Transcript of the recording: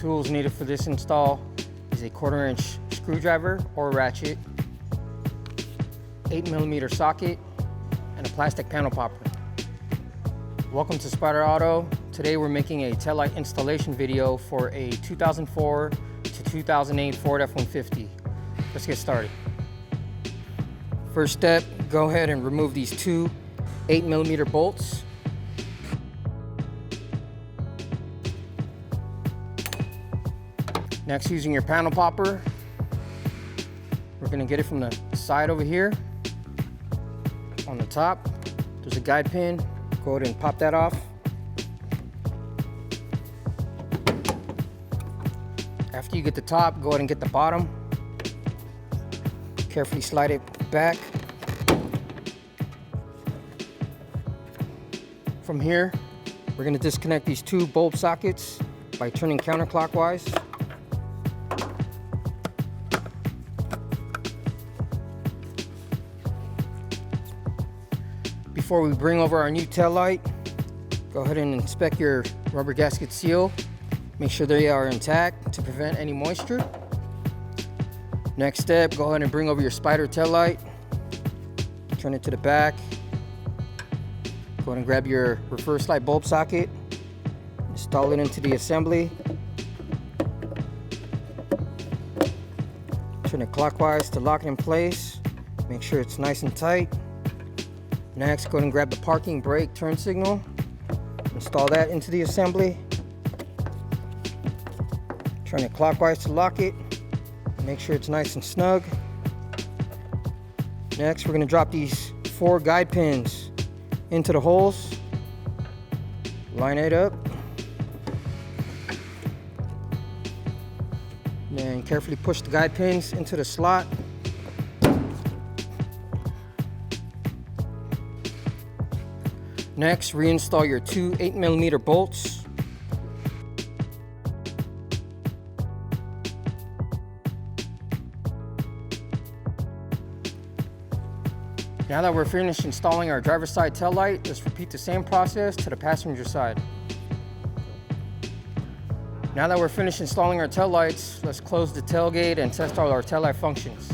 Tools needed for this install is a 1/4 inch screwdriver or ratchet, 8mm socket, and a plastic panel popper. Welcome to Spyder Auto. Today we're making a taillight installation video for a 2004 to 2008 Ford F-150. Let's get started. First step, go ahead and remove these two 8mm bolts. Next, using your panel popper, we're going to get it from the side over here. On the top, there's a guide pin. Go ahead and pop that off. After you get the top, go ahead and get the bottom. Carefully slide it back. From here, we're going to disconnect these two bulb sockets by turning counterclockwise. Before we bring over our new tail light, go ahead and inspect your rubber gasket seal. Make sure they are intact to prevent any moisture. Next step, go ahead and bring over your Spyder tail light. Turn it to the back. Go ahead and grab your reverse light bulb socket. Install it into the assembly. Turn it clockwise to lock it in place. Make sure it's nice and tight. Next, go ahead and grab the parking brake turn signal. Install that into the assembly. Turn it clockwise to lock it. Make sure it's nice and snug. Next, we're going to drop these 4 guide pins into the holes. Line it up. Then carefully push the guide pins into the slot. Next, reinstall your two 8mm bolts. Now that we're finished installing our driver's side tail light, let's repeat the same process to the passenger side. Now that we're finished installing our tail lights, let's close the tailgate and test all our tail light functions.